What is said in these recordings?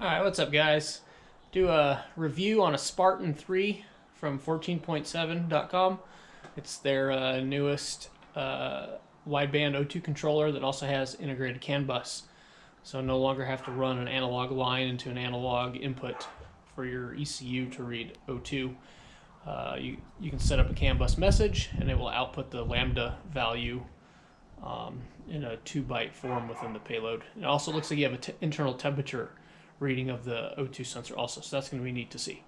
Alright, what's up guys? Do a review on a Spartan 3 from 14.7.com. It's their newest wideband O2 controller that also has integrated CAN bus. So no longer have to run an analog line into an analog input for your ECU to read O2. You can set up a CAN bus message and it will output the lambda value in a 2-byte form within the payload. It also looks like you have an internal temperature reading of the O2 sensor also, so that's going to be neat to see.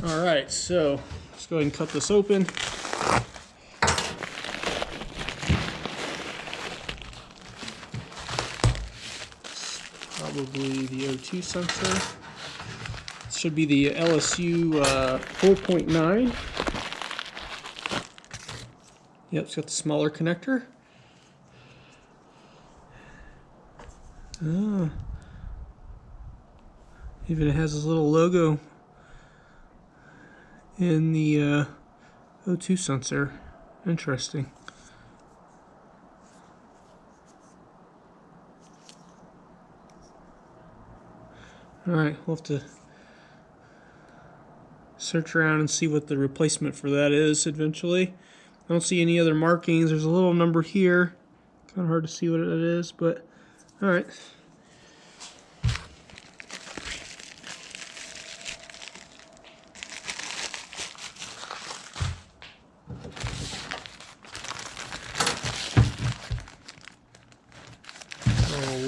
Alright, so let's go ahead and cut this open. Probably the O2 sensor. It should be the LSU 4.9. Yep, it's got the smaller connector. Even it has this little logo in the O2 sensor. Interesting. Alright, we'll have to search around and see what the replacement for that is eventually. I don't see any other markings. There's a little number here. Kind of hard to see what it is, but alright.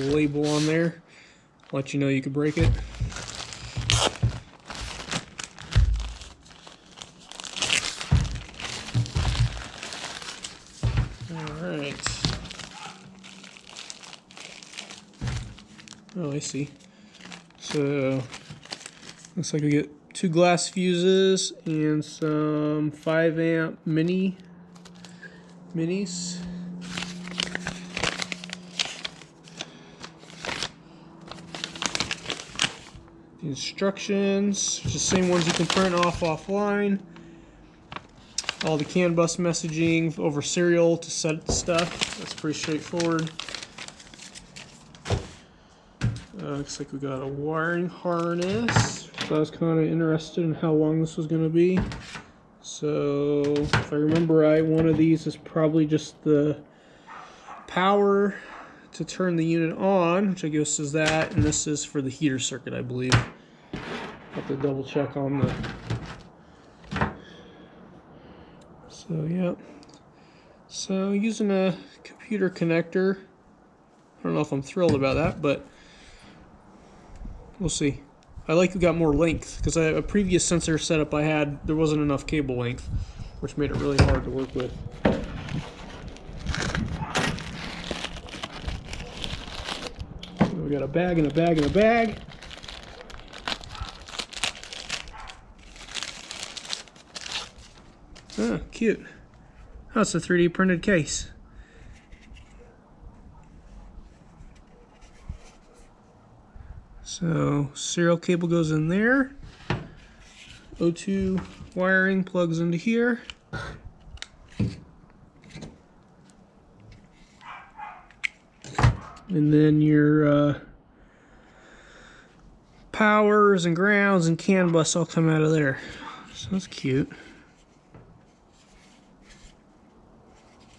Label on there, let you know you can break it. Alright. Oh, I see. So, looks like we get 2 glass fuses and some 5-amp minis. The instructions, just the same ones you can print off offline. All the CAN bus messaging over serial to set stuff. That's pretty straightforward. Looks like we got a wiring harness. So I was kind of interested in how long this was going to be. So if I remember right, one of these is probably just the power to turn the unit on, which I guess is that, and this is for the heater circuit, I believe. Have to double check on the. So yeah. So using a computer connector. I don't know if I'm thrilled about that, but we'll see. I like we got more length because a previous sensor setup I had, there wasn't enough cable length, which made it really hard to work with. We got a bag and a bag and a bag. Oh, cute. Oh, it's a 3D printed case. So, serial cable goes in there. O2 wiring plugs into here. And then your powers and grounds and CAN bus all come out of there. So that's cute.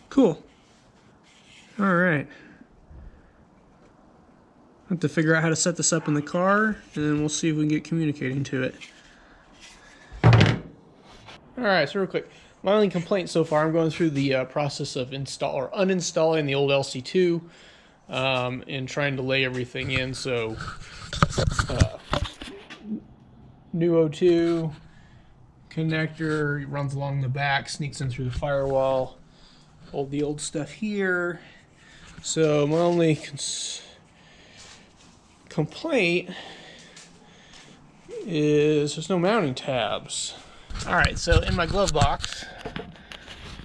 Cool. Alright. I have to figure out how to set this up in the car, and then we'll see if we can get communicating to it. Alright, so real quick. My only complaint so far, I'm going through the process of uninstalling the old LC2. And trying to lay everything in, so new O2 connector runs along the back, sneaks in through the firewall, hold the old stuff here. So my only complaint is there's no mounting tabs. Alright, so in my glove box,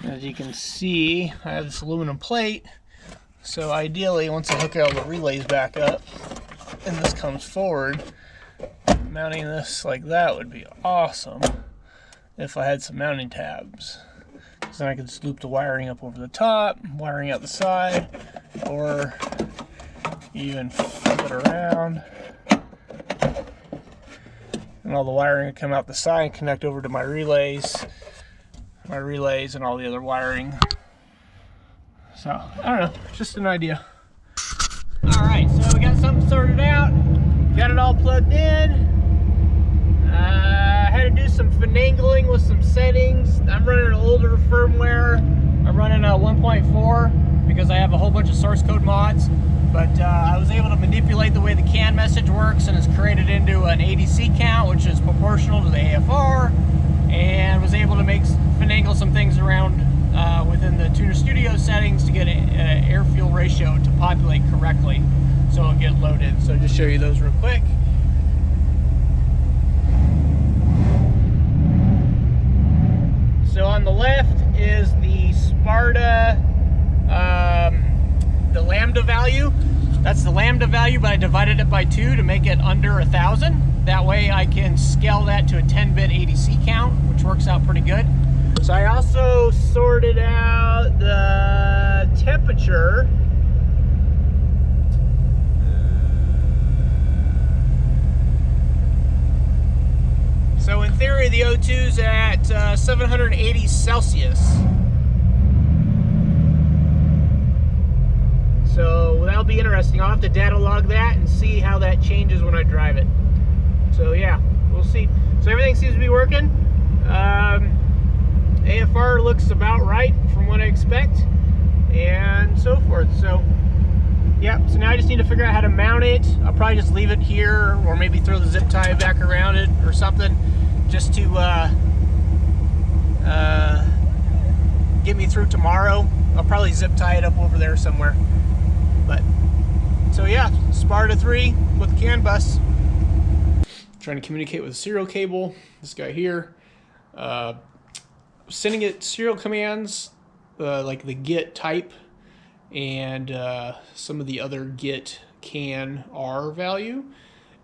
as you can see, I have this aluminum plate. So ideally, once I hook all the relays back up and this comes forward, mounting this like that would be awesome if I had some mounting tabs. So then I could just loop the wiring up over the top, wiring out the side, or even flip it around and all the wiring would come out the side and connect over to my relays and all the other wiring. So, I don't know, just an idea. Alright, so we got something sorted out, got it all plugged in. I had to do some finagling with some settings. I'm running an older firmware. I'm running a 1.4 because I have a whole bunch of source code mods. But I was able to manipulate the way the CAN message works, and it's created into an ADC count, which is proportional to the AFR, and was able to finagle some things around within the Tuner Studio settings to get an air-fuel ratio to populate correctly so it'll get loaded. So just show you those real quick. So on the left is the Sparta, the lambda value. That's the lambda value, but I divided it by 2 to make it under 1,000. That way I can scale that to a 10-bit ADC count, which works out pretty good. So I also sorted out the temperature. So in theory, the O2's at 780 Celsius. So that'll be interesting. I'll have to data log that and see how that changes when I drive it. So yeah, we'll see. So everything seems to be working. AFR looks about right from what I expect, and so forth. So yeah, so now I just need to figure out how to mount it. I'll probably just leave it here, or maybe throw the zip tie back around it or something, just to get me through tomorrow. I'll probably zip tie it up over there somewhere. But so yeah, Sparta 3 with CAN bus. Trying to communicate with a serial cable. This guy here, sending it serial commands like the get type and some of the other get can R value,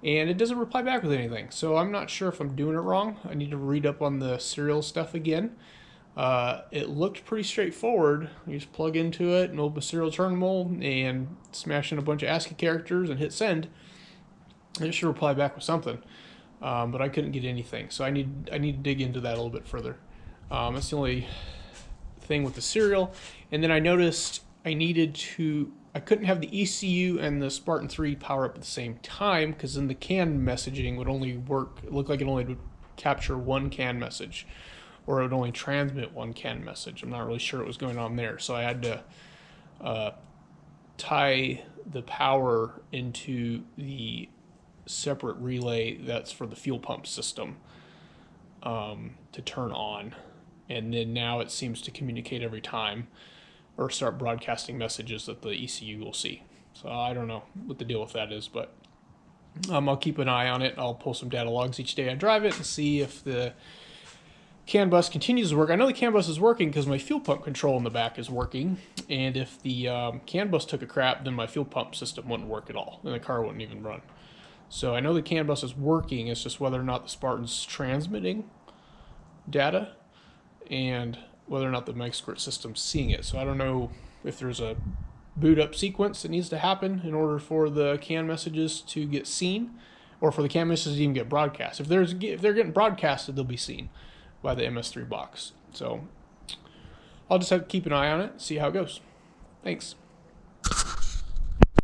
and it doesn't reply back with anything. So I'm not sure if I'm doing it wrong. I need to read up on the serial stuff again. It looked pretty straightforward. You just plug into it and open a serial terminal and smash in a bunch of ASCII characters and hit send. And it should reply back with something. But I couldn't get anything. So I need to dig into that a little bit further. That's the only thing with the serial. And then I noticed I couldn't have the ECU and the Spartan 3 power up at the same time, because then the CAN messaging would only work, it looked like it only would capture one CAN message, or it would only transmit one CAN message. I'm not really sure what was going on there. So I had to tie the power into the separate relay that's for the fuel pump system to turn on. And then now it seems to communicate every time, or start broadcasting messages that the ECU will see. So I don't know what the deal with that is, but I'll keep an eye on it. I'll pull some data logs each day I drive it and see if the CAN bus continues to work. I know the CAN bus is working because my fuel pump control in the back is working, and if the CAN bus took a crap, then my fuel pump system wouldn't work at all, and the car wouldn't even run. So I know the CAN bus is working. It's just whether or not the Spartan's transmitting data and whether or not the MagSquirt system's seeing it. So I don't know if there's a boot up sequence that needs to happen in order for the CAN messages to get seen, or for the CAN messages to even get broadcast. If they're getting broadcasted, they'll be seen by the MS3 box. So I'll just have to keep an eye on it, see how it goes. Thanks.